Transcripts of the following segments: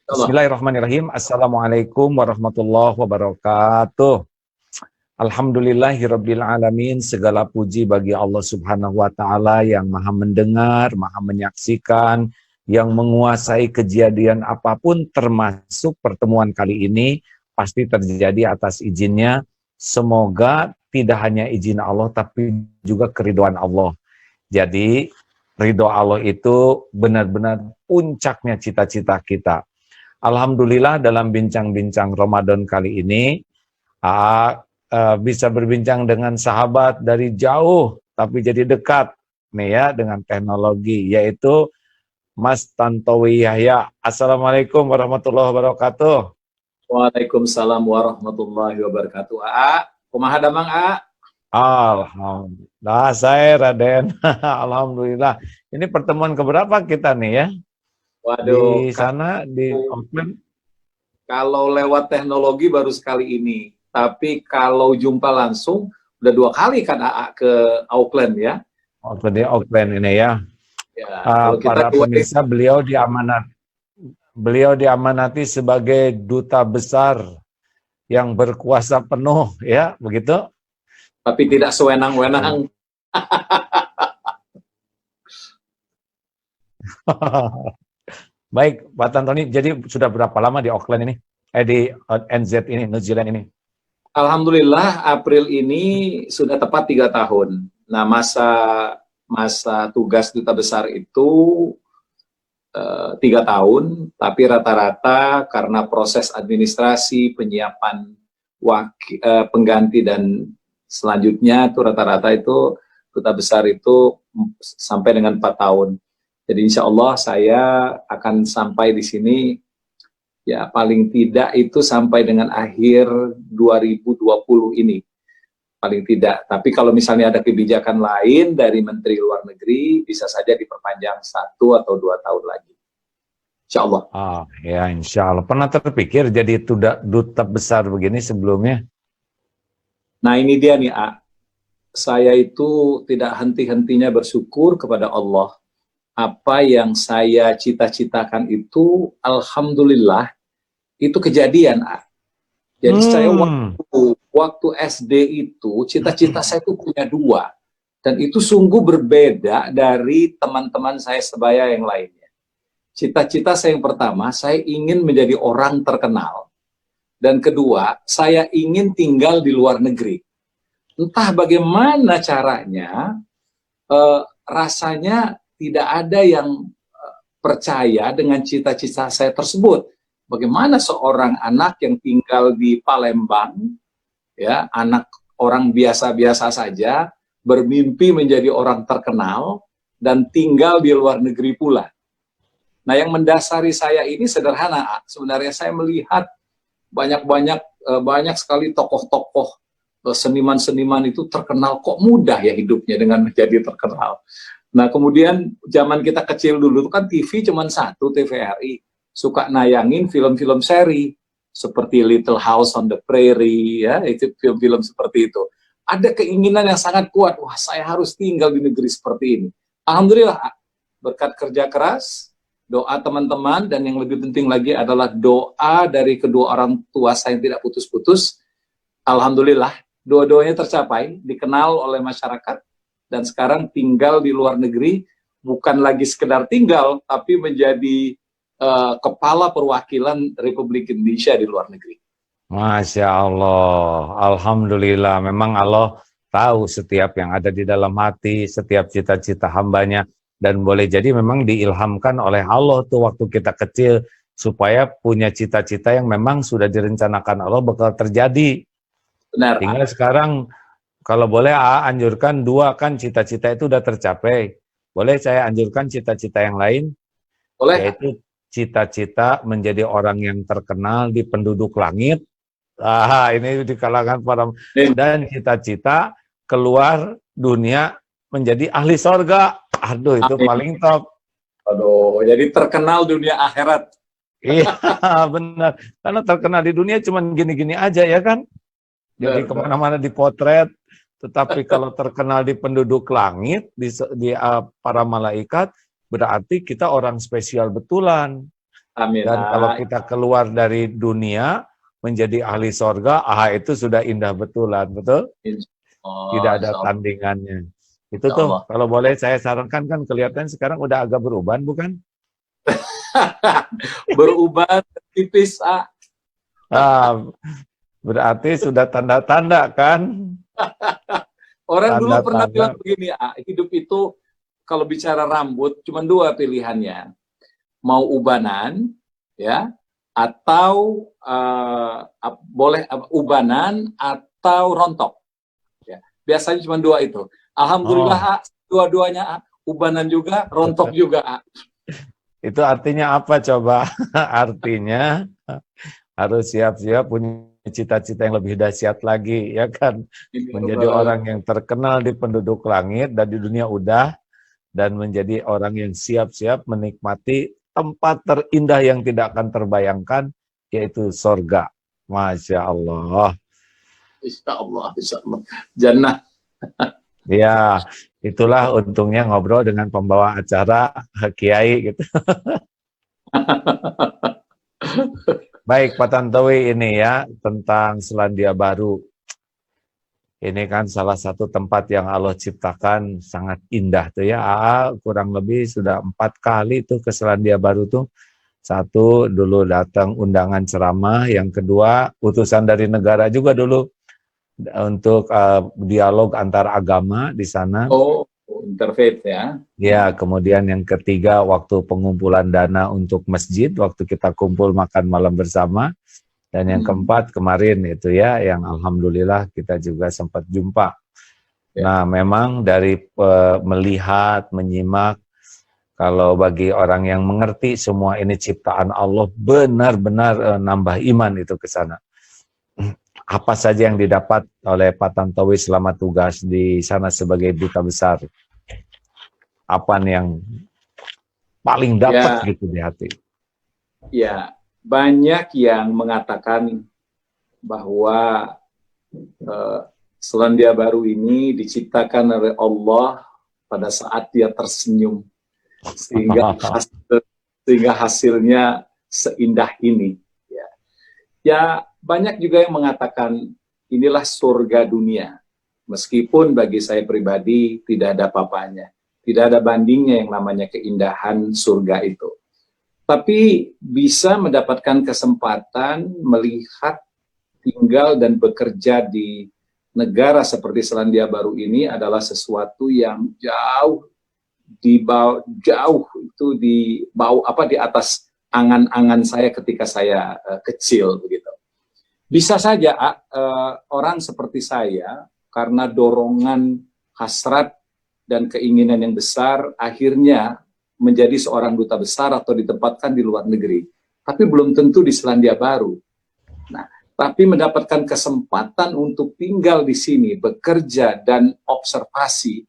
Allah. Bismillahirrahmanirrahim. Assalamualaikum warahmatullahi wabarakatuh. Alhamdulillahirabbil alamin. Segala puji bagi Allah Subhanahu wa taala yang Maha mendengar, Maha menyaksikan, yang menguasai kejadian apapun termasuk pertemuan kali ini pasti terjadi atas izinnya. Semoga tidak hanya izin Allah tapi juga keridhaan Allah. Jadi ridho Allah itu benar-benar puncaknya cita-cita kita. Alhamdulillah dalam bincang-bincang Ramadan kali ini bisa berbincang dengan sahabat dari jauh tapi jadi dekat nih ya dengan teknologi, yaitu Mas Tantowi Yahya. Assalamualaikum warahmatullahi wabarakatuh. Waalaikumsalam warahmatullahi wabarakatuh. Kumaha damang Alhamdulillah saya Raden. Alhamdulillah. Ini pertemuan keberapa kita nih ya? Waduh, Di sana di Auckland. kalau lewat teknologi baru sekali ini. Tapi kalau jumpa langsung udah 2 kali kan ke Auckland ya. Di Auckland ini ya. Kalau Para pemirsa, beliau diamanati sebagai duta besar yang berkuasa penuh ya, begitu? Tapi tidak sewenang-wenang. Baik, Pak Tantoni, jadi sudah berapa lama di Auckland ini? Di NZ ini, New Zealand ini? Alhamdulillah, April ini sudah tepat 3 tahun. Nah, masa tugas duta besar itu 3 tahun, tapi rata-rata karena proses administrasi, penyiapan pengganti dan selanjutnya itu rata-rata itu duta besar itu sampai dengan 4 tahun. Jadi insya Allah saya akan sampai di sini ya paling tidak itu sampai dengan akhir 2020 ini. Paling tidak. Tapi kalau misalnya ada kebijakan lain dari Menteri Luar Negeri, bisa saja diperpanjang 1 atau 2 tahun lagi. Insya Allah. Ya insya Allah. Pernah terpikir jadi duta besar begini sebelumnya? Nah ini dia nih, saya itu tidak henti-hentinya bersyukur kepada Allah. Apa yang saya cita-citakan itu, alhamdulillah, itu kejadian. Jadi saya waktu SD itu, cita-cita saya itu punya 2. Dan itu sungguh berbeda dari teman-teman saya sebaya yang lainnya. Cita-cita saya yang pertama, saya ingin menjadi orang terkenal. Dan kedua, saya ingin tinggal di luar negeri. Entah bagaimana caranya, rasanya tidak ada yang percaya dengan cita-cita saya tersebut. Bagaimana seorang anak yang tinggal di Palembang, ya, anak orang biasa-biasa saja, bermimpi menjadi orang terkenal dan tinggal di luar negeri pula. Nah, yang mendasari saya ini sederhana. Sebenarnya saya melihat banyak sekali tokoh-tokoh seniman-seniman itu terkenal, kok mudah ya hidupnya dengan menjadi terkenal. Nah, kemudian zaman kita kecil dulu kan TV cuma 1, TVRI. Suka nayangin film-film seri seperti Little House on the Prairie, ya, itu film-film seperti itu. Ada keinginan yang sangat kuat, wah saya harus tinggal di negeri seperti ini. Alhamdulillah, berkat kerja keras, doa teman-teman, dan yang lebih penting lagi adalah doa dari kedua orang tua saya yang tidak putus-putus. Alhamdulillah, dua-duanya tercapai, dikenal oleh masyarakat, dan sekarang tinggal di luar negeri, bukan lagi sekedar tinggal, tapi menjadi kepala perwakilan Republik Indonesia di luar negeri. Masya Allah, Alhamdulillah. Memang Allah tahu setiap yang ada di dalam hati, setiap cita-cita hambanya, dan boleh jadi memang diilhamkan oleh Allah tuh waktu kita kecil, supaya punya cita-cita yang memang sudah direncanakan Allah bakal terjadi. Benar. Tinggal sekarang, kalau boleh anjurkan 2, kan cita-cita itu udah tercapai. Boleh saya anjurkan cita-cita yang lain? Boleh. Yaitu cita-cita menjadi orang yang terkenal di penduduk langit. Ini di kalangan para, dan cita-cita keluar dunia menjadi ahli sorga. Aduh, itu paling top. Aduh, jadi terkenal dunia akhirat. Iya, benar. Karena terkenal di dunia cuma gini-gini aja ya kan. Jadi kemana-mana dipotret. Tetapi kalau terkenal di penduduk langit, di para malaikat, berarti kita orang spesial betulan. Amin. Dan kalau kita keluar dari dunia menjadi ahli sorga, itu sudah indah betulan, betul? Tidak ada Insya Allah. tandingannya. Itu Insya tuh, Allah. kalau boleh saya sarankan, kan kelihatan sekarang udah agak beruban, bukan? Berubah tipis, Berarti sudah tanda-tanda kan? Orang dulu pernah Tanda-tanda. bilang begini, hidup itu kalau bicara rambut cuma dua pilihannya, mau ubanan, ya, atau boleh ubanan atau rontok. Ya, biasanya cuma dua itu. Alhamdulillah, dua-duanya, ubanan juga, rontok juga. Itu artinya apa coba? Artinya harus siap-siap punya cita-cita yang lebih dahsyat lagi, ya kan? Menjadi orang yang terkenal di penduduk langit dan di dunia udah, dan menjadi orang yang siap-siap menikmati tempat terindah yang tidak akan terbayangkan, yaitu sorga. Masya Allah. Insya Allah, insya Allah. Jannah. Ya, itulah untungnya ngobrol dengan pembawa acara Kiai gitu. Baik, Pak Tantowi, ini ya tentang Selandia Baru. Ini kan salah satu tempat yang Allah ciptakan sangat indah tuh ya. Kurang lebih sudah 4 kali tuh ke Selandia Baru tuh. Satu, dulu datang undangan ceramah. Yang kedua, utusan dari negara juga dulu untuk dialog antar agama di sana. Oh, interfaith ya. Ya, kemudian yang ketiga, waktu pengumpulan dana untuk masjid, waktu kita kumpul makan malam bersama. Dan yang keempat kemarin itu ya, yang alhamdulillah kita juga sempat jumpa. Ya. Nah, memang dari melihat, menyimak, kalau bagi orang yang mengerti semua ini ciptaan Allah, benar-benar nambah iman itu ke sana. Apa saja yang didapat oleh Pak Tantowi selama tugas di sana sebagai duta besar? Apa yang paling dapat gitu di hati? Ya. Banyak yang mengatakan bahwa Selandia Baru ini diciptakan oleh Allah pada saat dia tersenyum, sehingga hasilnya seindah ini. Ya, banyak juga yang mengatakan inilah surga dunia. Meskipun bagi saya pribadi tidak ada apa-apanya, tidak ada bandingnya yang namanya keindahan surga itu. Tapi bisa mendapatkan kesempatan melihat, tinggal dan bekerja di negara seperti Selandia Baru ini adalah sesuatu yang jauh di atas angan-angan saya ketika saya kecil begitu. Bisa saja orang seperti saya karena dorongan hasrat dan keinginan yang besar akhirnya menjadi seorang duta besar atau ditempatkan di luar negeri. Tapi belum tentu di Selandia Baru. Nah, tapi mendapatkan kesempatan untuk tinggal di sini, bekerja dan observasi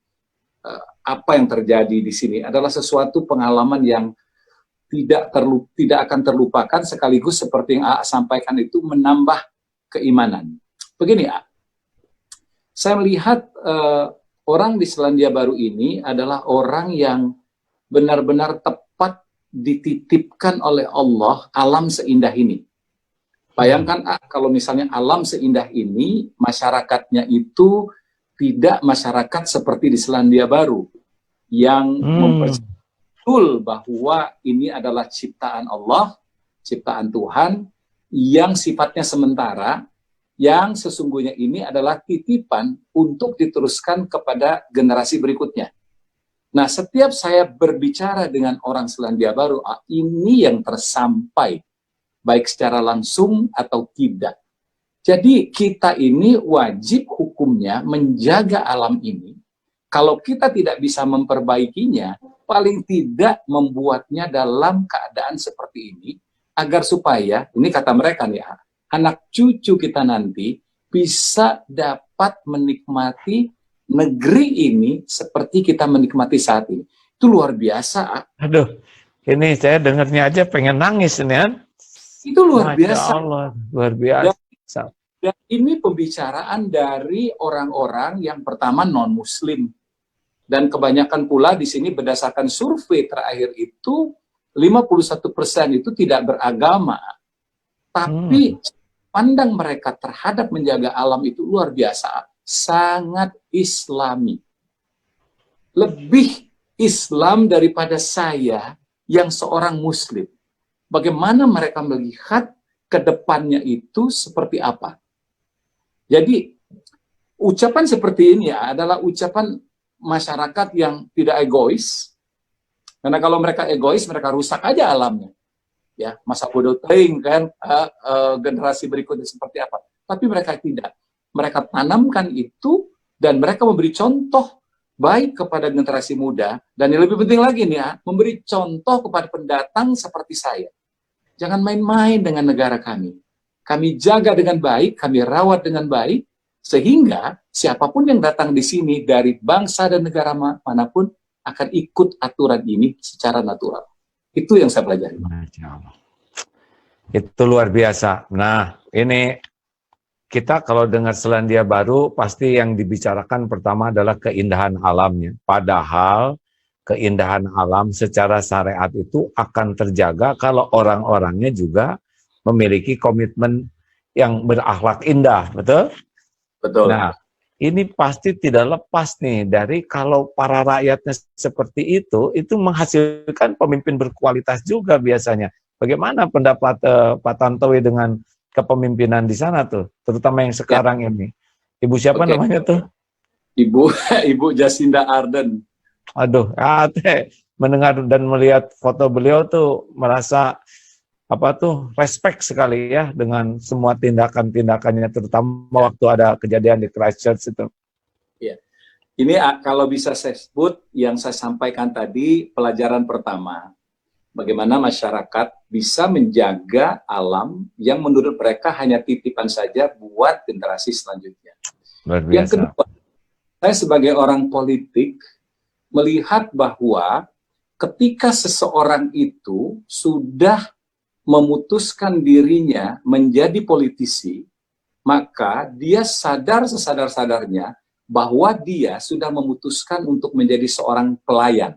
apa yang terjadi di sini adalah sesuatu pengalaman yang tidak akan terlupakan, sekaligus seperti yang sampaikan itu menambah keimanan. Begini, saya melihat orang di Selandia Baru ini adalah orang yang benar-benar tepat dititipkan oleh Allah alam seindah ini. Bayangkan kalau misalnya alam seindah ini, masyarakatnya itu tidak masyarakat seperti di Selandia Baru yang mempercayai bahwa ini adalah ciptaan Allah, ciptaan Tuhan yang sifatnya sementara, yang sesungguhnya ini adalah titipan untuk diteruskan kepada generasi berikutnya. Nah, setiap saya berbicara dengan orang Selandia Baru, ini yang tersampai, baik secara langsung atau tidak. Jadi kita ini wajib hukumnya menjaga alam ini. Kalau kita tidak bisa memperbaikinya, paling tidak membuatnya dalam keadaan seperti ini, agar supaya, ini kata mereka nih, anak cucu kita nanti bisa dapat menikmati negeri ini seperti kita menikmati saat ini. Itu luar biasa. Aduh, ini saya dengarnya aja pengen nangis ini kan. Itu luar biasa. Allah, luar biasa. Dan ini pembicaraan dari orang-orang yang pertama non-muslim. Dan kebanyakan pula di sini berdasarkan survei terakhir itu 51% itu tidak beragama, tapi pandang mereka terhadap menjaga alam itu luar biasa, sangat Islami. Lebih Islam daripada saya yang seorang Muslim. Bagaimana mereka melihat ke depannya itu seperti apa? Jadi, ucapan seperti ini adalah ucapan masyarakat yang tidak egois. Karena kalau mereka egois, mereka rusak aja alamnya. Ya, masa bodoh teing kan, generasi berikutnya seperti apa. Tapi mereka tidak. Mereka tanamkan itu dan mereka memberi contoh baik kepada generasi muda, dan yang lebih penting lagi nih memberi contoh kepada pendatang seperti saya. Jangan main-main dengan negara kami. Kami jaga dengan baik, kami rawat dengan baik, sehingga siapapun yang datang di sini dari bangsa dan negara manapun akan ikut aturan ini secara natural. Itu yang saya pelajari. Masya Allah. Itu luar biasa. Nah, ini kita kalau dengar Selandia Baru, pasti yang dibicarakan pertama adalah keindahan alamnya. Padahal keindahan alam secara syariat itu akan terjaga kalau orang-orangnya juga memiliki komitmen yang berakhlak indah, betul? Betul. Nah, ini pasti tidak lepas nih dari kalau para rakyatnya seperti itu menghasilkan pemimpin berkualitas juga biasanya. Bagaimana pendapat Pak Tantowi dengan kepemimpinan di sana tuh, terutama yang sekarang ini? Ibu siapa namanya tuh? Ibu Jacinda Ardern. Aduh, mendengar dan melihat foto beliau tuh merasa respect sekali ya dengan semua tindakan-tindakannya, terutama waktu ada kejadian di Christchurch itu. Ya. Ini kalau bisa saya sebut yang saya sampaikan tadi, pelajaran pertama, bagaimana masyarakat bisa menjaga alam yang menurut mereka hanya titipan saja buat generasi selanjutnya. Yang kedua, saya sebagai orang politik melihat bahwa ketika seseorang itu sudah memutuskan dirinya menjadi politisi, maka dia sadar sesadar-sadarnya bahwa dia sudah memutuskan untuk menjadi seorang pelayan.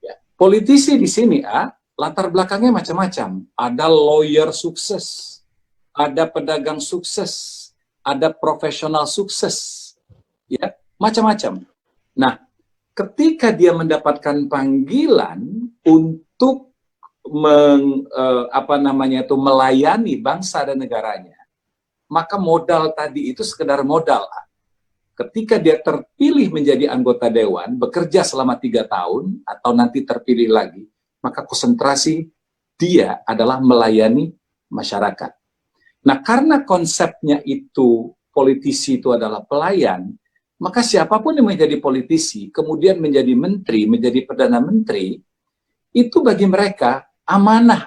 Ya. Politisi di sini, latar belakangnya macam-macam. Ada lawyer sukses, ada pedagang sukses, ada profesional sukses, ya, macam-macam. Nah, ketika dia mendapatkan panggilan untuk melayani bangsa dan negaranya, maka modal tadi itu sekedar modal. Ketika dia terpilih menjadi anggota dewan, bekerja selama 3 tahun, atau nanti terpilih lagi, maka konsentrasi dia adalah melayani masyarakat. Nah, karena konsepnya itu, politisi itu adalah pelayan, maka siapapun yang menjadi politisi, kemudian menjadi menteri, menjadi perdana menteri, itu bagi mereka amanah,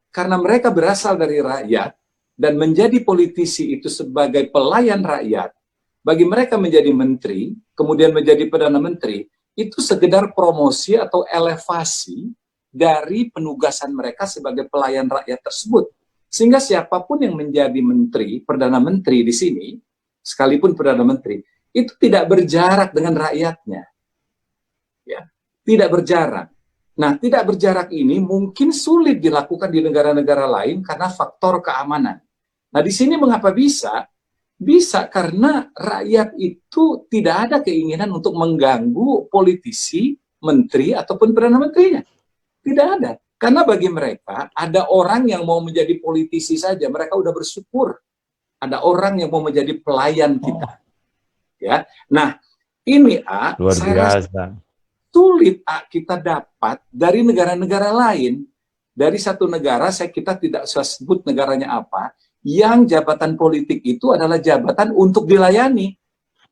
karena mereka berasal dari rakyat, dan menjadi politisi itu sebagai pelayan rakyat. Bagi mereka menjadi menteri, kemudian menjadi perdana menteri, itu sekedar promosi atau elevasi dari penugasan mereka sebagai pelayan rakyat tersebut. Sehingga siapapun yang menjadi menteri, perdana menteri di sini, sekalipun perdana menteri, itu tidak berjarak dengan rakyatnya. Ya, tidak berjarak. Nah, tidak berjarak ini mungkin sulit dilakukan di negara-negara lain karena faktor keamanan. Nah, di sini mengapa bisa? Bisa karena rakyat itu tidak ada keinginan untuk mengganggu politisi, menteri, ataupun perdana menterinya. Tidak ada. Karena bagi mereka, ada orang yang mau menjadi politisi saja, mereka udah bersyukur. Ada orang yang mau menjadi pelayan kita. Ya, nah, ini luar saya biasa. rasa sulit kita dapat dari negara-negara lain. Dari satu negara, kita tidak usah sebut negaranya apa, yang jabatan politik itu adalah jabatan untuk dilayani,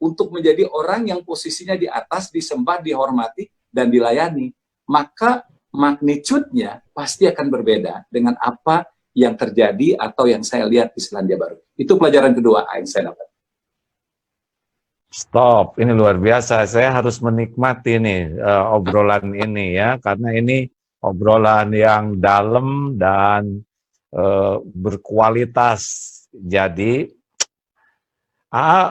untuk menjadi orang yang posisinya di atas, disembah, dihormati, dan dilayani. Maka magnitude-nya pasti akan berbeda dengan apa yang terjadi atau yang saya lihat di Selandia Baru. Itu pelajaran kedua yang saya dapat. Stop, ini luar biasa. Saya harus menikmati nih obrolan ini ya, karena ini obrolan yang dalam dan berkualitas. Jadi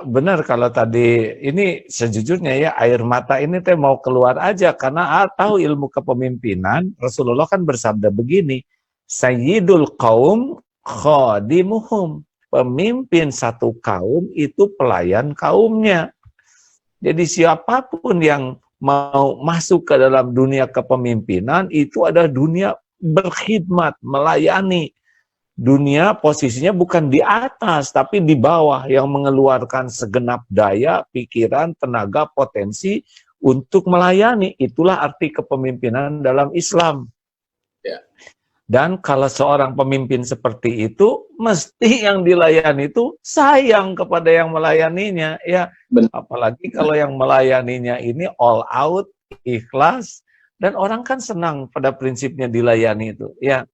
Benar kalau tadi ini sejujurnya ya air mata ini teh mau keluar aja karena tahu ilmu kepemimpinan. Rasulullah kan bersabda begini, Sayyidul qaum khadimuhum. Pemimpin satu kaum itu pelayan kaumnya. Jadi siapapun yang mau masuk ke dalam dunia kepemimpinan itu adalah dunia berkhidmat, melayani. Dunia posisinya bukan di atas, tapi di bawah yang mengeluarkan segenap daya, pikiran, tenaga, potensi untuk melayani. Itulah arti kepemimpinan dalam Islam. Ya. Dan kalau seorang pemimpin seperti itu, mesti yang dilayani itu sayang kepada yang melayaninya. Ya, apalagi kalau yang melayaninya ini all out, ikhlas, dan orang kan senang pada prinsipnya dilayani itu. Ya.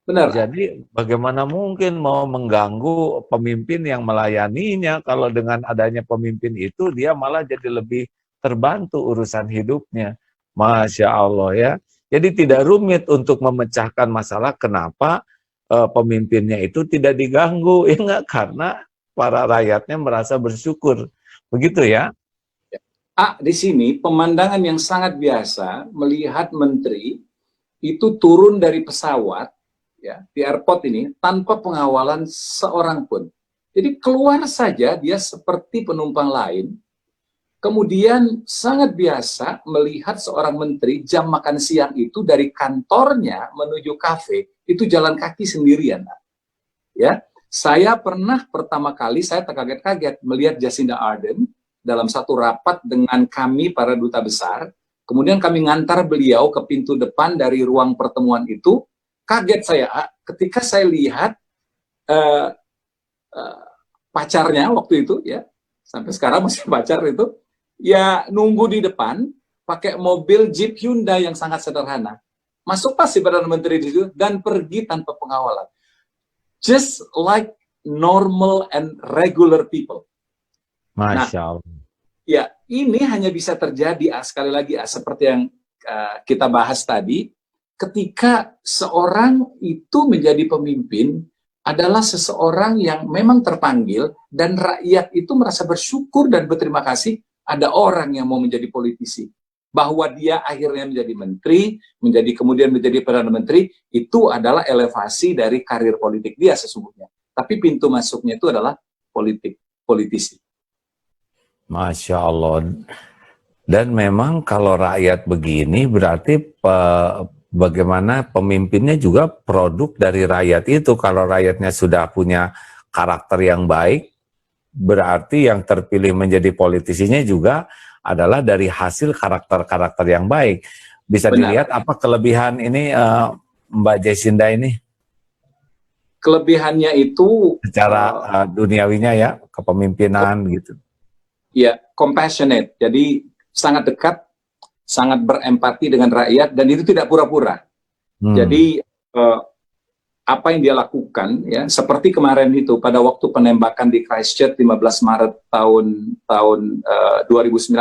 Benar. Jadi bagaimana mungkin mau mengganggu pemimpin yang melayaninya kalau dengan adanya pemimpin itu dia malah jadi lebih terbantu urusan hidupnya. Masya Allah ya. Jadi tidak rumit untuk memecahkan masalah kenapa pemimpinnya itu tidak diganggu. Ya enggak, karena para rakyatnya merasa bersyukur. Begitu ya. Di sini pemandangan yang sangat biasa melihat menteri itu turun dari pesawat ya, di airport ini tanpa pengawalan seorang pun. Jadi keluar saja dia seperti penumpang lain. Kemudian sangat biasa melihat seorang menteri jam makan siang itu dari kantornya menuju kafe itu jalan kaki sendirian. Ya, saya pernah pertama kali saya terkaget-kaget melihat Jacinda Ardern dalam satu rapat dengan kami para duta besar. Kemudian kami ngantar beliau ke pintu depan dari ruang pertemuan itu. Kaget saya ketika saya lihat pacarnya waktu itu ya, sampai sekarang masih pacar itu, ya nunggu di depan pakai mobil Jeep Hyundai yang sangat sederhana. Masuk pasti Perdana Menteri di situ dan pergi tanpa pengawalan. Just like normal and regular people. Masya Allah. Ya, ini hanya bisa terjadi sekali lagi seperti yang kita bahas tadi. Ketika seorang itu menjadi pemimpin adalah seseorang yang memang terpanggil dan rakyat itu merasa bersyukur dan berterima kasih ada orang yang mau menjadi politisi. Bahwa dia akhirnya menjadi menteri, kemudian menjadi Perdana Menteri, itu adalah elevasi dari karir politik dia sesungguhnya. Tapi pintu masuknya itu adalah politisi. Masya Allah. Dan memang kalau rakyat begini berarti bagaimana pemimpinnya juga produk dari rakyat itu. Kalau rakyatnya sudah punya karakter yang baik, berarti yang terpilih menjadi politisinya juga adalah dari hasil karakter-karakter yang baik. Bisa Benar. Dilihat apa kelebihan ini Mbak Jacinda ini? Kelebihannya itu secara duniawinya ya, kepemimpinan gitu. Ya, compassionate. Jadi sangat dekat, sangat berempati dengan rakyat, dan itu tidak pura-pura. Jadi apa yang dia lakukan ya, seperti kemarin itu pada waktu penembakan di Christchurch 15 Maret tahun 2019,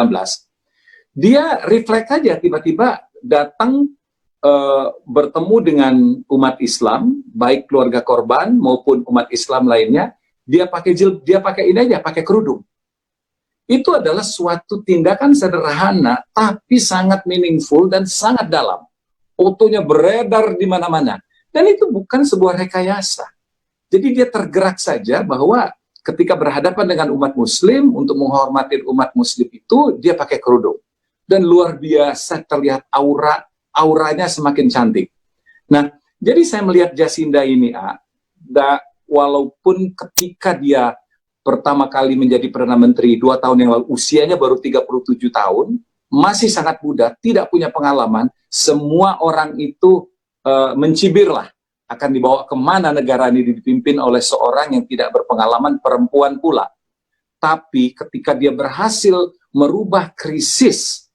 dia refleks aja tiba-tiba datang bertemu dengan umat Islam, baik keluarga korban maupun umat Islam lainnya. Dia pakai ini aja, pakai kerudung. Itu adalah suatu tindakan sederhana, tapi sangat meaningful dan sangat dalam. Fotonya beredar di mana-mana. Dan itu bukan sebuah rekayasa. Jadi dia tergerak saja bahwa ketika berhadapan dengan umat muslim, untuk menghormati umat muslim itu, dia pakai kerudung. Dan luar biasa terlihat auranya semakin cantik. Nah, jadi saya melihat Jacinda ini, walaupun ketika dia pertama kali menjadi Perdana Menteri 2 tahun yang lalu, usianya baru 37 tahun, masih sangat muda, tidak punya pengalaman, semua orang itu mencibirlah akan dibawa kemana negara ini dipimpin oleh seorang yang tidak berpengalaman, perempuan pula. Tapi ketika dia berhasil merubah krisis,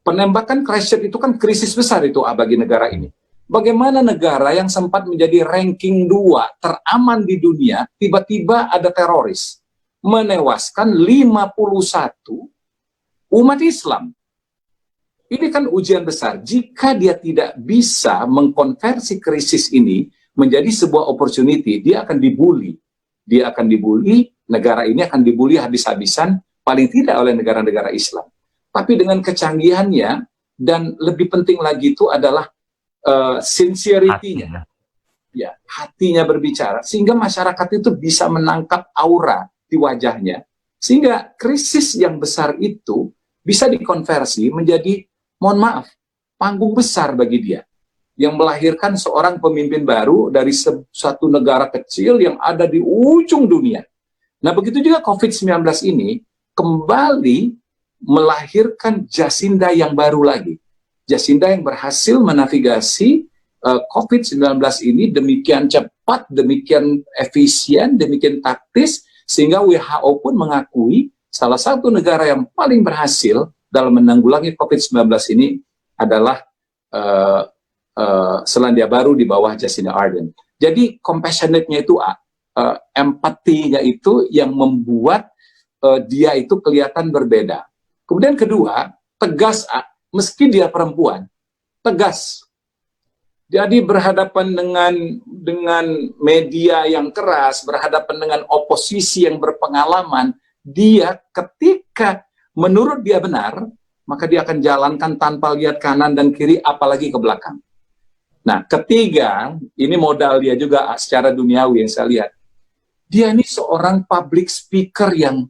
penembakan Christchurch itu kan krisis besar itu bagi negara ini. Bagaimana negara yang sempat menjadi ranking 2 teraman di dunia, tiba-tiba ada teroris menewaskan 51 umat Islam. Ini kan ujian besar. Jika dia tidak bisa mengkonversi krisis ini menjadi sebuah opportunity, dia akan dibully. Dia akan dibully, negara ini akan dibully habis-habisan, paling tidak oleh negara-negara Islam. Tapi dengan kecanggihannya, dan lebih penting lagi itu adalah sincerity-nya. Ya, hatinya berbicara, sehingga masyarakat itu bisa menangkap aura di wajahnya, sehingga krisis yang besar itu bisa dikonversi menjadi, mohon maaf, panggung besar bagi dia, yang melahirkan seorang pemimpin baru dari suatu negara kecil yang ada di ujung dunia. Nah, begitu juga COVID-19 ini kembali melahirkan Jacinda yang baru lagi. Jacinda yang berhasil menavigasi COVID-19 ini demikian cepat, demikian efisien, demikian taktis, sehingga WHO pun mengakui salah satu negara yang paling berhasil dalam menanggulangi COVID-19 ini adalah Selandia Baru di bawah Jacinda Ardern. Jadi compassionate-nya itu, empatinya itu yang membuat dia itu kelihatan berbeda. Kemudian kedua, tegas, meski dia perempuan, tegas. Jadi berhadapan dengan media yang keras, berhadapan dengan oposisi yang berpengalaman, dia ketika menurut dia benar, maka dia akan jalankan tanpa lihat kanan dan kiri, apalagi ke belakang. Nah, ketiga, ini modal dia juga secara duniawi yang saya lihat. Dia ini seorang public speaker yang,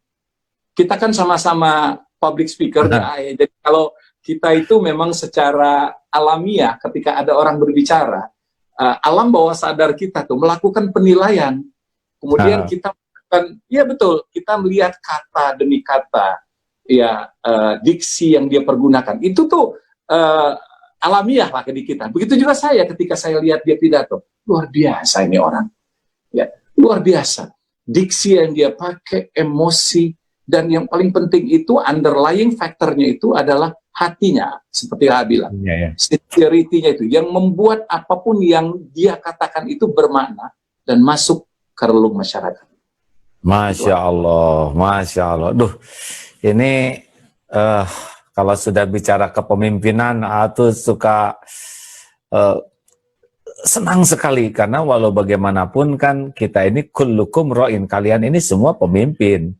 kita kan sama-sama public speaker, jadi kalau kita itu memang secara alamiah ketika ada orang berbicara, alam bawah sadar kita tuh melakukan penilaian. Kemudian kita kan, ya betul, kita melihat kata demi kata, ya diksi yang dia pergunakan. Itu tuh alamiah lah di kita. Begitu juga saya ketika saya lihat dia pidato, luar biasa ini orang. Ya, luar biasa. Diksi yang dia pakai, emosi, dan yang paling penting itu underlying factornya itu adalah hatinya, seperti saya bilang, sincerity-nya itu yang membuat apapun yang dia katakan itu bermakna dan masuk ke relung masyarakat. Masya Allah, Masya Allah. Duh, ini kalau sudah bicara kepemimpinan, aku suka senang sekali, karena walau bagaimanapun kan kita ini kullukum ra'in, kalian ini semua pemimpin,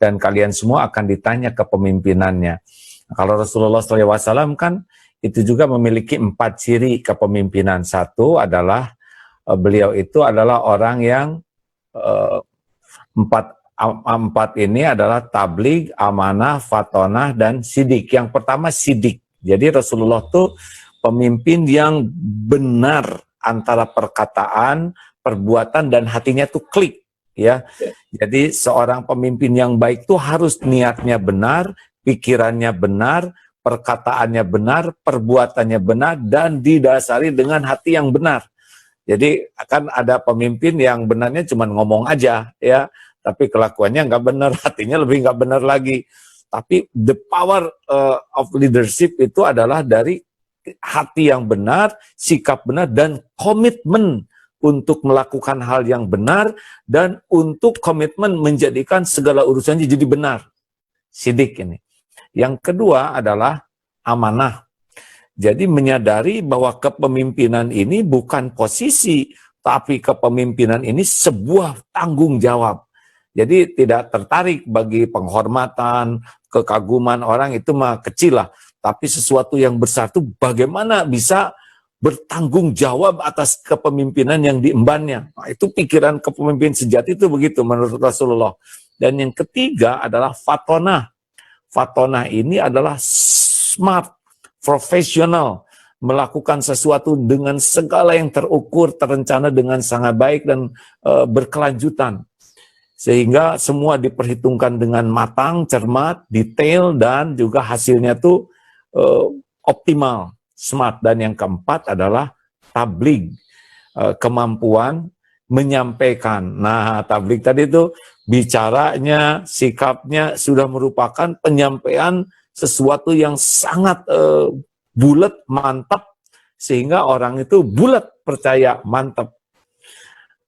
dan kalian semua akan ditanya kepemimpinannya. Kalau Rasulullah SAW kan itu juga memiliki 4 ciri kepemimpinan. Satu adalah beliau itu adalah orang yang empat ini adalah tabligh, amanah, fatonah, dan sidik. Yang pertama sidik. Jadi Rasulullah itu pemimpin yang benar antara perkataan, perbuatan, dan hatinya tuh klik. Ya, jadi seorang pemimpin yang baik tuh harus niatnya benar, pikirannya benar, perkataannya benar, perbuatannya benar, dan didasari dengan hati yang benar. Jadi akan ada pemimpin yang benarnya cuma ngomong aja, ya, tapi kelakuannya nggak benar, hatinya lebih nggak benar lagi. Tapi the power of leadership itu adalah dari hati yang benar, sikap benar, dan komitmen untuk melakukan hal yang benar, dan untuk komitmen menjadikan segala urusannya jadi benar. Sidik ini. Yang kedua adalah amanah. Jadi menyadari bahwa kepemimpinan ini bukan posisi, tapi kepemimpinan ini sebuah tanggung jawab. Jadi tidak tertarik bagi penghormatan, kekaguman orang, itu mah kecil lah. Tapi sesuatu yang besar itu bagaimana bisa bertanggung jawab atas kepemimpinan yang diembannya. Nah, itu pikiran kepemimpin sejati itu begitu menurut Rasulullah. Dan yang ketiga adalah fatonah. Fatonah ini adalah smart, profesional, melakukan sesuatu dengan segala yang terukur, terencana dengan sangat baik dan berkelanjutan. Sehingga semua diperhitungkan dengan matang, cermat, detail, dan juga hasilnya tuh optimal, smart. Dan yang keempat adalah tabligh, kemampuan menyampaikan. Nah, tabligh tadi itu bicaranya, sikapnya sudah merupakan penyampaian sesuatu yang sangat bulat, mantap, sehingga orang itu bulat percaya, mantap.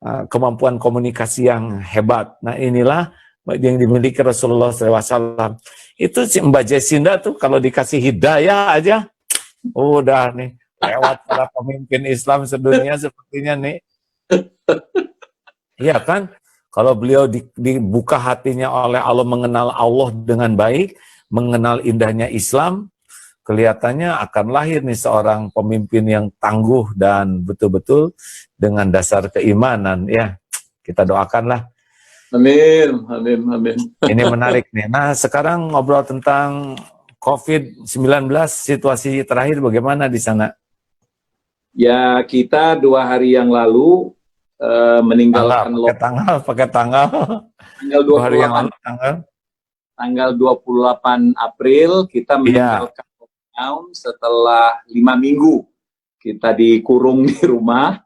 Kemampuan komunikasi yang hebat. Nah, inilah yang dimiliki Rasulullah SAW. Itu si Mbak Jacinda tuh kalau dikasih hidayah aja, udah nih, lewat para pemimpin Islam sedunia sepertinya nih. Iya kan? Kalau beliau dibuka hatinya oleh Allah, mengenal Allah dengan baik, mengenal indahnya Islam, kelihatannya akan lahir nih seorang pemimpin yang tangguh dan betul-betul dengan dasar keimanan. Ya, kita doakanlah. Amin, amin, amin. Ini menarik nih. Nah, sekarang ngobrol tentang COVID-19, situasi terakhir bagaimana di sana? Ya, kita 2 hari yang lalu meninggalkan Pakai tanggal. tanggal 2 hari yang lalu tanggal 28 April kita meninggalkan lockdown setelah 5 minggu kita dikurung di rumah,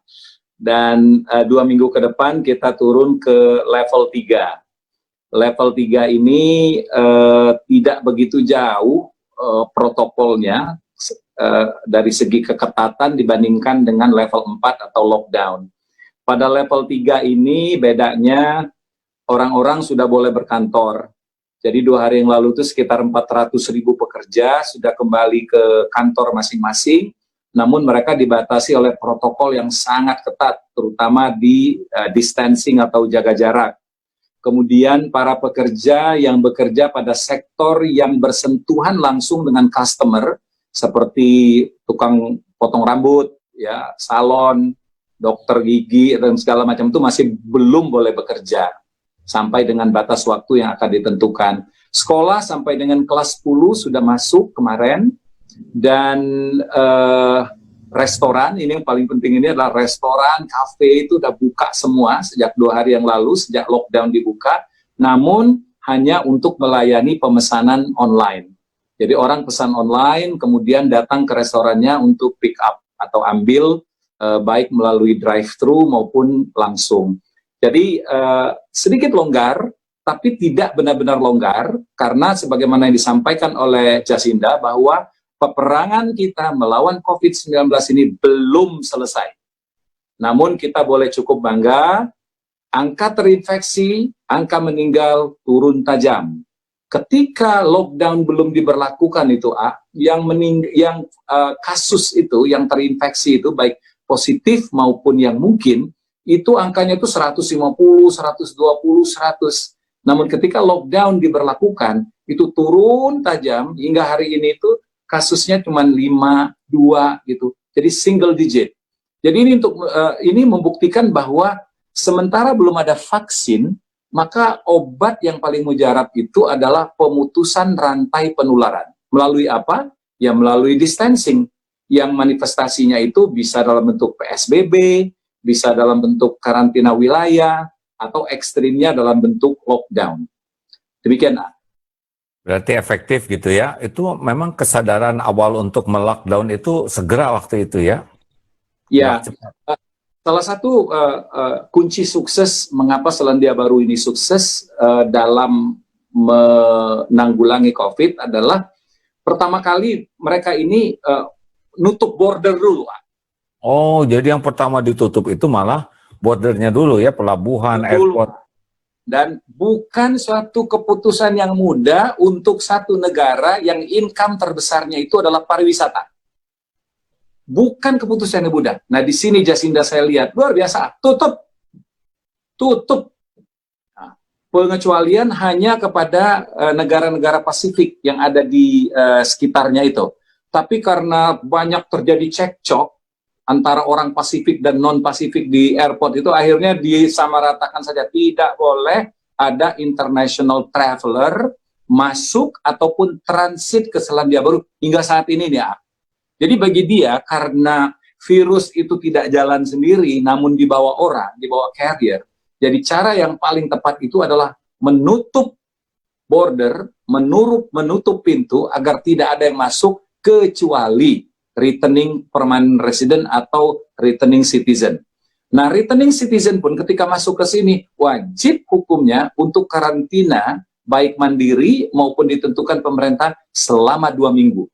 dan 2 minggu ke depan kita turun ke level 3. Level 3 ini tidak begitu jauh protokolnya dari segi keketatan dibandingkan dengan level 4 atau lockdown. Pada level 3 ini bedanya orang-orang sudah boleh berkantor. Jadi 2 hari yang lalu itu sekitar 400.000 pekerja sudah kembali ke kantor masing-masing, namun mereka dibatasi oleh protokol yang sangat ketat, terutama di distancing atau jaga jarak. Kemudian para pekerja yang bekerja pada sektor yang bersentuhan langsung dengan customer, seperti tukang potong rambut, ya, salon, dokter gigi, dan segala macam itu masih belum boleh bekerja sampai dengan batas waktu yang akan ditentukan. Sekolah sampai dengan kelas 10 sudah masuk kemarin, dan restoran, ini yang paling penting, ini adalah restoran, kafe itu udah buka semua sejak 2 hari yang lalu, sejak lockdown dibuka, namun hanya untuk melayani pemesanan online. Jadi orang pesan online, kemudian datang ke restorannya untuk pick up atau ambil, baik melalui drive-thru maupun langsung. Jadi sedikit longgar, tapi tidak benar-benar longgar, karena sebagaimana yang disampaikan oleh Jacinda bahwa peperangan kita melawan COVID-19 ini belum selesai. Namun kita boleh cukup bangga, angka terinfeksi, angka meninggal turun tajam. Ketika lockdown belum diberlakukan itu, yang kasus itu, yang terinfeksi itu, baik positif maupun yang mungkin, itu angkanya itu 150, 120, 100. Namun ketika lockdown diberlakukan, itu turun tajam, hingga hari ini itu kasusnya cuma 5, 2 gitu. Jadi single digit. Jadi ini membuktikan bahwa sementara belum ada vaksin, maka obat yang paling mujarab itu adalah pemutusan rantai penularan. Melalui apa? Ya melalui distancing, yang manifestasinya itu bisa dalam bentuk PSBB, bisa dalam bentuk karantina wilayah, atau ekstrimnya dalam bentuk lockdown. Demikian. Berarti efektif gitu ya. Itu memang kesadaran awal untuk melockdown itu segera waktu itu ya? Ya, salah satu kunci sukses mengapa Selandia Baru ini sukses dalam menanggulangi COVID adalah pertama kali mereka ini nutup border dulu. Oh, jadi yang pertama ditutup itu malah bordernya dulu ya, pelabuhan, airport. Dan bukan suatu keputusan yang mudah untuk satu negara yang income terbesarnya itu adalah pariwisata. Bukan keputusan yang mudah. Nah, di sini Jacinda saya lihat luar biasa, tutup. Nah, pengecualian hanya kepada negara-negara Pasifik yang ada di sekitarnya itu. Tapi karena banyak terjadi cekcok antara orang Pasifik dan non-Pasifik di airport itu, akhirnya disamaratakan saja. Tidak boleh ada international traveler masuk ataupun transit ke Selandia Baru hingga saat ini nih. Jadi bagi dia, karena virus itu tidak jalan sendiri, namun dibawa orang, dibawa carrier, jadi cara yang paling tepat itu adalah menutup border, menutup pintu agar tidak ada yang masuk kecuali returning permanent resident atau returning citizen. Nah, returning citizen pun ketika masuk ke sini wajib hukumnya untuk karantina baik mandiri maupun ditentukan pemerintah selama 2 minggu.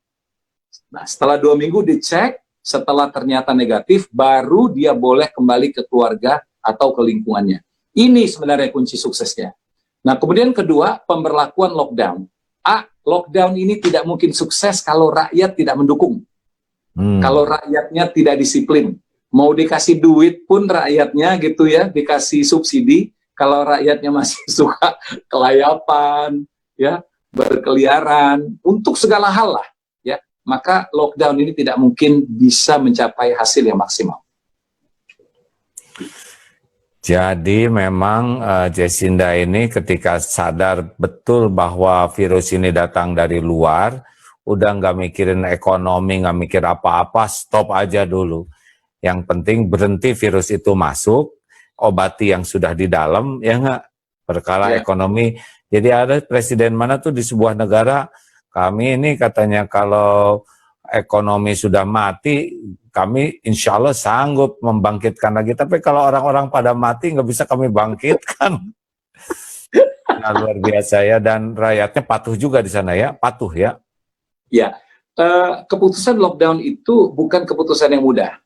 Nah, setelah 2 minggu dicek, setelah ternyata negatif, baru dia boleh kembali ke keluarga atau ke lingkungannya. Ini sebenarnya kunci suksesnya. Nah, kemudian kedua, pemberlakuan lockdown. Lockdown ini tidak mungkin sukses kalau rakyat tidak mendukung. Kalau rakyatnya tidak disiplin. Mau dikasih duit pun rakyatnya gitu ya, dikasih subsidi, kalau rakyatnya masih suka kelayapan, ya, berkeliaran untuk segala hal lah, ya, maka lockdown ini tidak mungkin bisa mencapai hasil yang maksimal. Jadi memang Jacinda ini ketika sadar betul bahwa virus ini datang dari luar, udah nggak mikirin ekonomi, nggak mikir apa-apa, stop aja dulu. Yang penting berhenti virus itu masuk, obati yang sudah di dalam, ya nggak, perkara ekonomi. Jadi ada presiden mana tuh di sebuah negara, kami ini katanya kalau ekonomi sudah mati, kami insya Allah sanggup membangkitkan lagi. Tapi kalau orang-orang pada mati nggak bisa kami bangkitkan. Nah, luar biasa ya, dan rakyatnya patuh juga di sana ya, patuh ya. Ya, keputusan lockdown itu bukan keputusan yang mudah.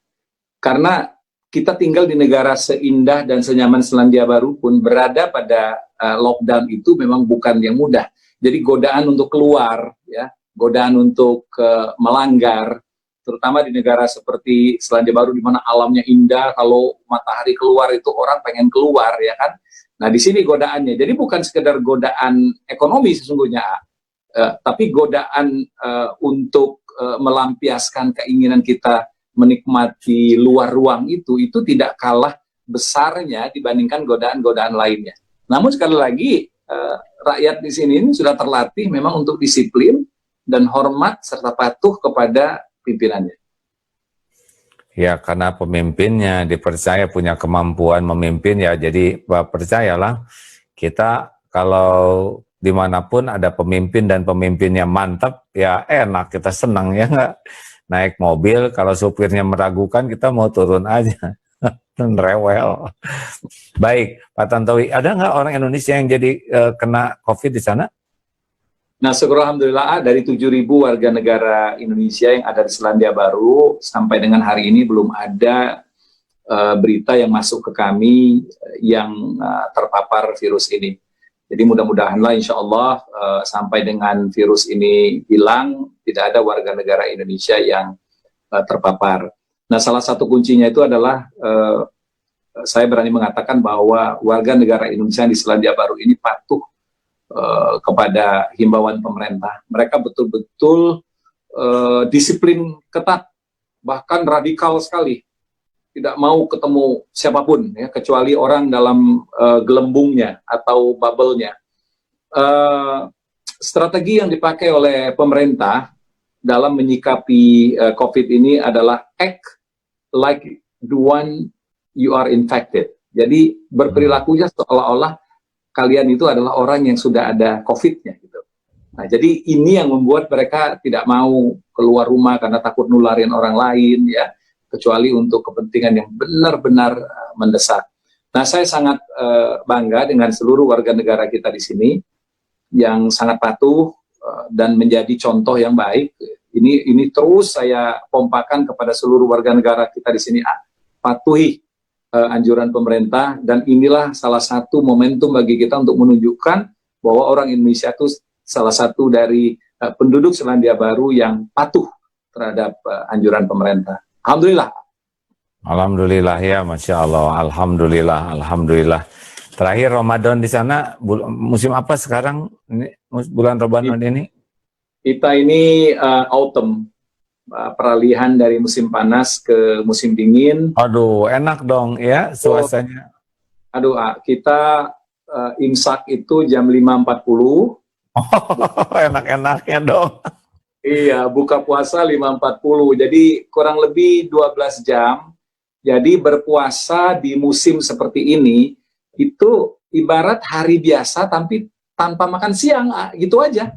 Karena kita tinggal di negara seindah dan senyaman Selandia Baru pun berada pada lockdown itu memang bukan yang mudah. Jadi godaan untuk keluar, ya, godaan untuk melanggar, terutama di negara seperti Selandia Baru di mana alamnya indah, kalau matahari keluar itu orang pengen keluar, ya kan? Nah, di sini godaannya. Jadi bukan sekedar godaan ekonomi sesungguhnya, tapi godaan untuk melampiaskan keinginan kita menikmati luar ruang itu tidak kalah besarnya dibandingkan godaan-godaan lainnya. Namun sekali lagi rakyat di sini ini sudah terlatih memang untuk disiplin dan hormat serta patuh kepada pimpinannya. Ya, karena pemimpinnya dipercaya punya kemampuan memimpin ya, jadi percayalah kita kalau dimanapun ada pemimpin dan pemimpinnya mantap ya enak, kita senang ya nggak. Naik mobil, kalau supirnya meragukan, kita mau turun aja. Rewel. Baik, Pak Tantowi, ada nggak orang Indonesia yang jadi kena COVID di sana? Nah, syukur alhamdulillah dari 7.000 warga negara Indonesia yang ada di Selandia Baru, sampai dengan hari ini belum ada berita yang masuk ke kami yang terpapar virus ini. Jadi mudah-mudahanlah insya Allah sampai dengan virus ini hilang, tidak ada warga negara Indonesia yang terpapar. Nah, salah satu kuncinya itu adalah saya berani mengatakan bahwa warga negara Indonesia di Selandia Baru ini patuh kepada himbauan pemerintah. Mereka betul-betul disiplin ketat, bahkan radikal sekali. Tidak mau ketemu siapapun, ya, kecuali orang dalam gelembungnya atau bubble-nya. Strategi yang dipakai oleh pemerintah dalam menyikapi COVID ini adalah act like the one you are infected. Jadi berperilakunya seolah-olah kalian itu adalah orang yang sudah ada COVID-nya gitu. Nah, jadi ini yang membuat mereka tidak mau keluar rumah karena takut nularin orang lain, ya, kecuali untuk kepentingan yang benar-benar mendesak. Nah, saya sangat bangga dengan seluruh warga negara kita di sini yang sangat patuh dan menjadi contoh yang baik. Ini terus saya pompakan kepada seluruh warga negara kita di sini, patuhi anjuran pemerintah, dan inilah salah satu momentum bagi kita untuk menunjukkan bahwa orang Indonesia itu salah satu dari penduduk Selandia Baru yang patuh terhadap anjuran pemerintah. Alhamdulillah. Alhamdulillah ya, Masya Allah. Alhamdulillah, Alhamdulillah. Terakhir Ramadan di sana, musim apa sekarang? Ini bulan Ramadan ini? Kita ini autumn, peralihan dari musim panas ke musim dingin. Aduh, enak dong ya suasananya. Aduh, kita imsak itu jam 5.40. Oh, enak-enaknya dong. Iya, buka puasa 5.40, jadi kurang lebih 12 jam. Jadi berpuasa di musim seperti ini, itu ibarat hari biasa tapi tanpa makan siang, gitu aja.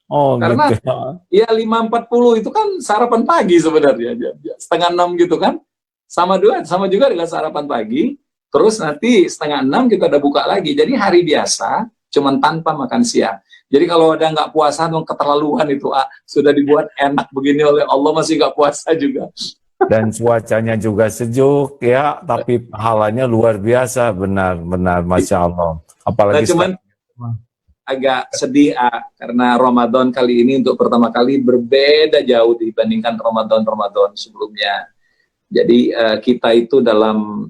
Oh, karena gitu. Ya 5.40 itu kan sarapan pagi sebenarnya, 5:30 gitu kan. Sama juga dengan sarapan pagi, terus nanti 5:30 kita udah buka lagi. Jadi hari biasa, cuman tanpa makan siang. Jadi kalau ada nggak puasa, dong keterlaluan itu, sudah dibuat enak begini oleh Allah, masih nggak puasa juga. Dan cuacanya juga sejuk ya, tapi pahalanya luar biasa, benar-benar Masya Allah. Apalagi cuman agak sedih karena Ramadan kali ini untuk pertama kali berbeda jauh dibandingkan Ramadan sebelumnya. Jadi kita itu dalam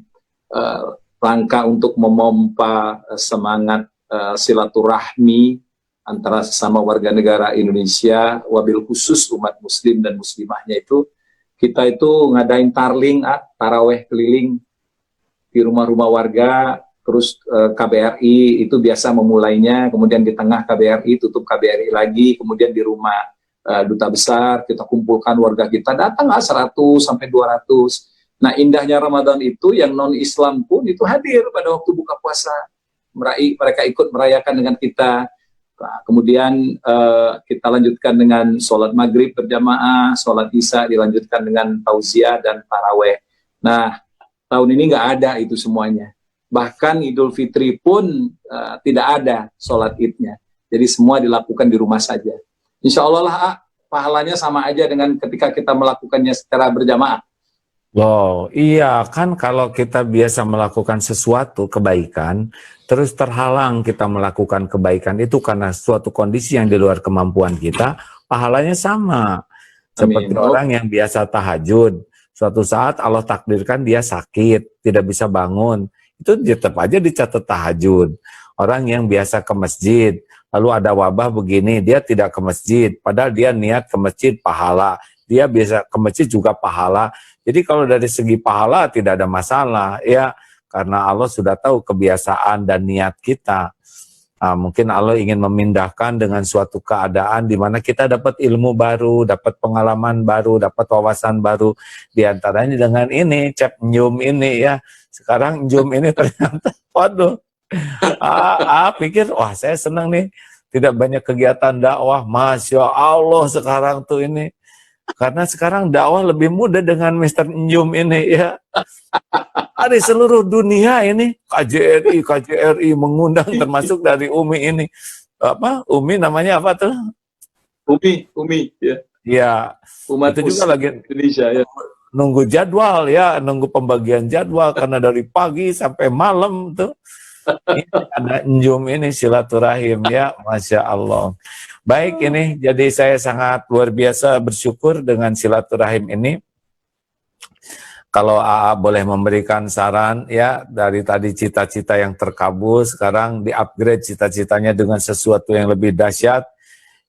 rangka untuk memompa semangat silaturahmi antara sesama warga negara Indonesia, wabil khusus umat muslim dan muslimahnya itu, kita itu ngadain tarling, taraweh keliling di rumah-rumah warga, terus KBRI itu biasa memulainya, kemudian di tengah KBRI, tutup KBRI lagi, kemudian di rumah duta besar, kita kumpulkan warga kita, datang 100 sampai 200. Nah, indahnya Ramadan itu yang non-Islam pun itu hadir pada waktu buka puasa. Mereka ikut merayakan dengan kita. Nah, kemudian kita lanjutkan dengan sholat maghrib berjamaah, sholat isya dilanjutkan dengan tauziah dan taraweh. Nah, tahun ini nggak ada itu semuanya. Bahkan Idul Fitri pun tidak ada sholat idnya. Jadi semua dilakukan di rumah saja. Insya Allah lah, pahalanya sama aja dengan ketika kita melakukannya secara berjamaah. Loh, iya kan kalau kita biasa melakukan sesuatu kebaikan, terus terhalang kita melakukan kebaikan itu karena suatu kondisi yang di luar kemampuan kita, pahalanya sama. Seperti orang yang biasa tahajud, suatu saat Allah takdirkan dia sakit, tidak bisa bangun, itu tetap aja dicatat tahajud. Orang yang biasa ke masjid, lalu ada wabah begini, dia tidak ke masjid, padahal dia niat ke masjid, pahala. Dia biasa ke masjid juga pahala. Jadi kalau dari segi pahala tidak ada masalah, ya, karena Allah sudah tahu kebiasaan dan niat kita. Nah, mungkin Allah ingin memindahkan dengan suatu keadaan di mana kita dapat ilmu baru, dapat pengalaman baru, dapat wawasan baru. Di antaranya dengan ini, cep nyum ini ya. Sekarang nyum ini ternyata, waduh, pikir, wah saya senang nih, tidak banyak kegiatan dakwah, Masya Allah sekarang tuh ini. Karena sekarang dakwah lebih mudah dengan Mr. Njum ini ya. Dari seluruh dunia ini KJRI mengundang termasuk dari Umi ini. Apa? Umi namanya apa tuh? Umi ya. Ya. Umat itu juga lagi Indonesia ya. Nunggu jadwal ya, nunggu pembagian jadwal karena dari pagi sampai malam tuh. Ini ada Njum ini silaturahim ya, Masya Allah. Baik ini, jadi saya sangat luar biasa bersyukur dengan silaturahim ini. Kalau AA boleh memberikan saran ya, dari tadi cita-cita yang terkabul, sekarang di-upgrade cita-citanya dengan sesuatu yang lebih dahsyat.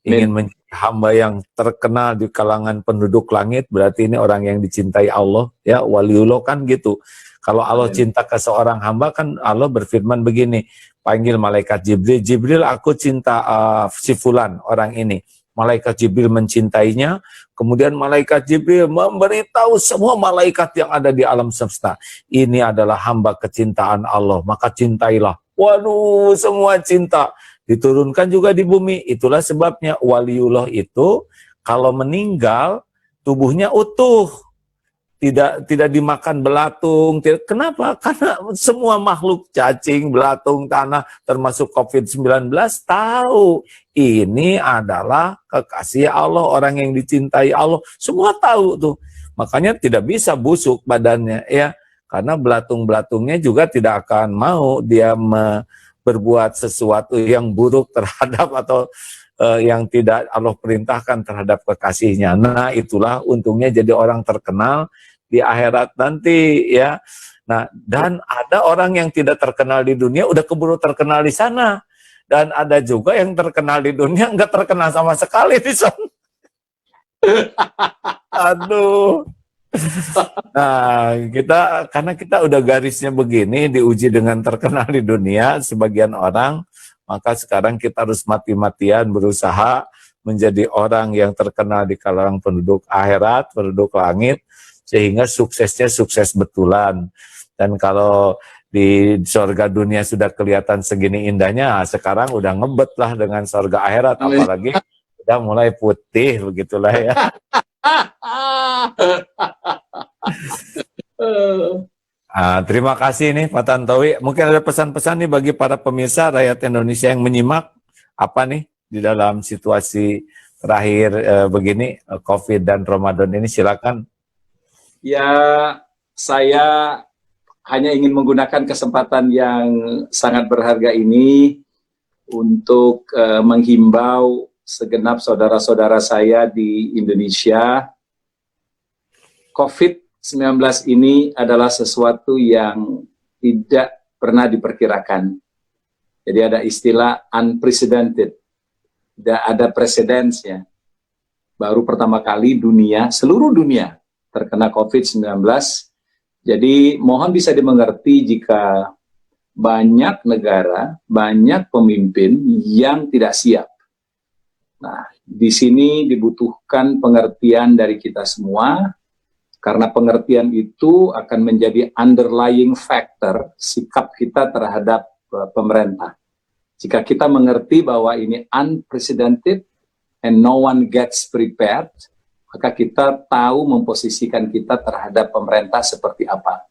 Ingin menjadi hamba yang terkenal di kalangan penduduk langit, berarti ini orang yang dicintai Allah, ya, waliullah kan gitu. Kalau Allah cinta ke seorang hamba kan Allah berfirman begini, panggil malaikat Jibril, Jibril aku cinta si fulan orang ini. Malaikat Jibril mencintainya, kemudian malaikat Jibril memberitahu semua malaikat yang ada di alam semesta. Ini adalah hamba kecintaan Allah, maka cintailah. Waduh, semua cinta. Diturunkan juga di bumi, itulah sebabnya waliullah itu kalau meninggal tubuhnya utuh. Tidak dimakan belatung. Kenapa? Karena semua makhluk cacing, belatung, tanah, termasuk COVID-19 tahu ini adalah kekasih Allah, orang yang dicintai Allah. Semua tahu tuh. Makanya tidak bisa busuk badannya ya. Karena belatung-belatungnya juga tidak akan mau dia berbuat sesuatu yang buruk terhadap atau yang tidak Allah perintahkan terhadap kekasihnya. Nah, itulah untungnya jadi orang terkenal di akhirat nanti ya. Nah, dan ada orang yang tidak terkenal di dunia udah keburu terkenal di sana, dan ada juga yang terkenal di dunia nggak terkenal sama sekali di sana. Aduh. Nah, karena kita udah garisnya begini, diuji dengan terkenal di dunia sebagian orang, maka sekarang kita harus mati-matian berusaha menjadi orang yang terkenal di kalangan penduduk akhirat, penduduk langit, sehingga suksesnya sukses betulan. Dan kalau di surga dunia sudah kelihatan segini indahnya, sekarang udah ngebet lah dengan surga akhirat, apalagi udah mulai putih begitulah ya. Terima kasih nih Pak Tantowi. Mungkin ada pesan-pesan nih bagi para pemirsa rakyat Indonesia yang menyimak apa nih di dalam situasi terakhir begini COVID dan Ramadan ini, silakan. Ya, saya hanya ingin menggunakan kesempatan yang sangat berharga ini untuk menghimbau segenap saudara-saudara saya di Indonesia. COVID-19 ini adalah sesuatu yang tidak pernah diperkirakan. Jadi ada istilah unprecedented, ada presedensnya. Baru pertama kali seluruh dunia terkena COVID-19. Jadi mohon bisa dimengerti jika banyak negara, banyak pemimpin yang tidak siap. Nah, di sini dibutuhkan pengertian dari kita semua, karena pengertian itu akan menjadi underlying factor sikap kita terhadap pemerintah. Jika kita mengerti bahwa ini unprecedented and no one gets prepared, maka kita tahu memposisikan kita terhadap pemerintah seperti apa.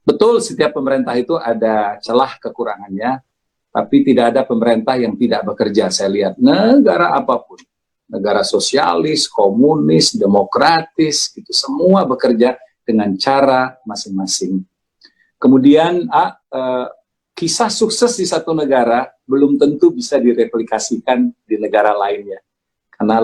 Betul, setiap pemerintah itu ada celah kekurangannya, tapi tidak ada pemerintah yang tidak bekerja. Saya lihat negara apapun, negara sosialis, komunis, demokratis, itu semua bekerja dengan cara masing-masing. Kemudian kisah sukses di satu negara belum tentu bisa direplikasikan di negara lainnya, karena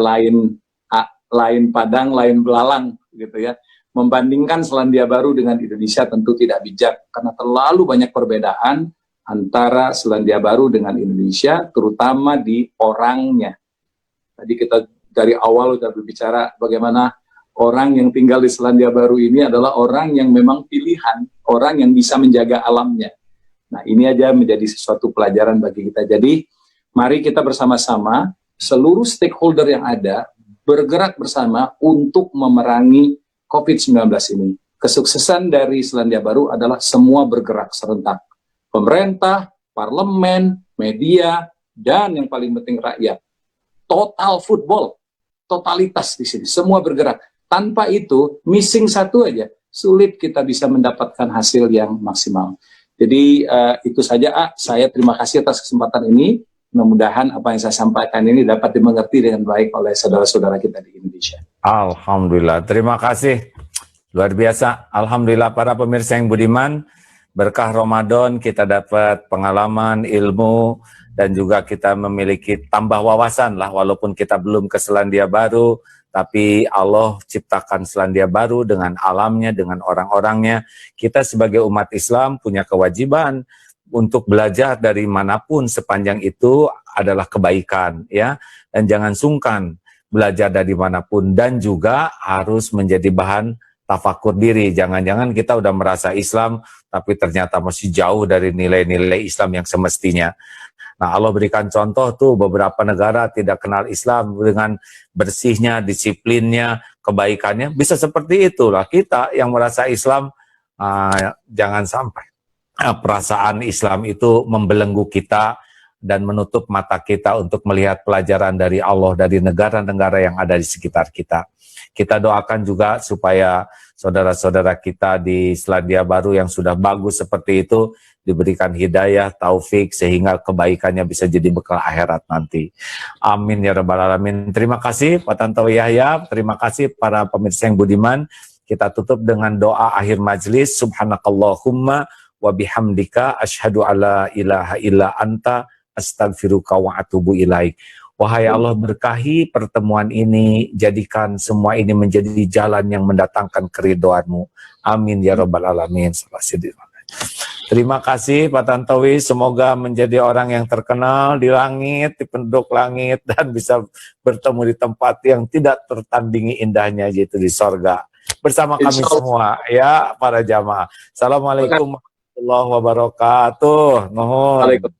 lain padang, lain belalang, gitu ya. Membandingkan Selandia Baru dengan Indonesia tentu tidak bijak, karena terlalu banyak perbedaan antara Selandia Baru dengan Indonesia, terutama di orangnya. Tadi kita dari awal sudah berbicara bagaimana orang yang tinggal di Selandia Baru ini adalah orang yang memang pilihan, orang yang bisa menjaga alamnya. Nah, ini aja menjadi sesuatu pelajaran bagi kita. Jadi, mari kita bersama-sama, seluruh stakeholder yang ada, bergerak bersama untuk memerangi COVID-19 ini. Kesuksesan dari Selandia Baru adalah semua bergerak serentak. Pemerintah, parlemen, media, dan yang paling penting rakyat. Total football, totalitas di sini, semua bergerak. Tanpa itu, missing satu aja, sulit kita bisa mendapatkan hasil yang maksimal. Jadi itu saja, saya terima kasih atas kesempatan ini. Mudah-mudahan apa yang saya sampaikan ini dapat dimengerti dengan baik oleh saudara-saudara kita di Indonesia. Alhamdulillah, terima kasih. Luar biasa. Alhamdulillah para pemirsa yang budiman, berkah Ramadan kita dapat pengalaman, ilmu, dan juga kita memiliki tambah wawasan lah, walaupun kita belum ke Selandia Baru, tapi Allah ciptakan Selandia Baru dengan alamnya, dengan orang-orangnya. Kita sebagai umat Islam punya kewajiban untuk belajar dari manapun sepanjang itu adalah kebaikan, ya. Dan jangan sungkan belajar dari manapun, dan juga harus menjadi bahan tafakur diri. Jangan-jangan kita udah merasa Islam, tapi ternyata masih jauh dari nilai-nilai Islam yang semestinya. Nah, Allah berikan contoh tuh, beberapa negara tidak kenal Islam dengan bersihnya, disiplinnya, kebaikannya. Bisa seperti itulah kita yang merasa Islam, jangan sampai perasaan Islam itu membelenggu kita dan menutup mata kita untuk melihat pelajaran dari Allah, dari negara-negara yang ada di sekitar kita. Kita doakan juga supaya saudara-saudara kita di Selandia Baru yang sudah bagus seperti itu diberikan hidayah, taufik, sehingga kebaikannya bisa jadi bekal akhirat nanti. Amin ya rabbal alamin. Terima kasih Pak Tantowi Yahya, terima kasih para pemirsa yang budiman. Kita tutup dengan doa akhir majelis. Subhanakallahumma wa bihamdika asyhadu alla ilaha illa anta astaghfiruka wa atubu ilaik. Wahai Allah, berkahi pertemuan ini, jadikan semua ini menjadi jalan yang mendatangkan keridhaan-Mu. Amin ya rabbal alamin. Terima kasih Pak Tantowi, semoga menjadi orang yang terkenal di langit, di penduduk langit, dan bisa bertemu di tempat yang tidak tertandingi indahnya, yaitu di sorga. Bersama kami semua, ya para jamaah. Assalamualaikum warahmatullahi wabarakatuh. Nuhun.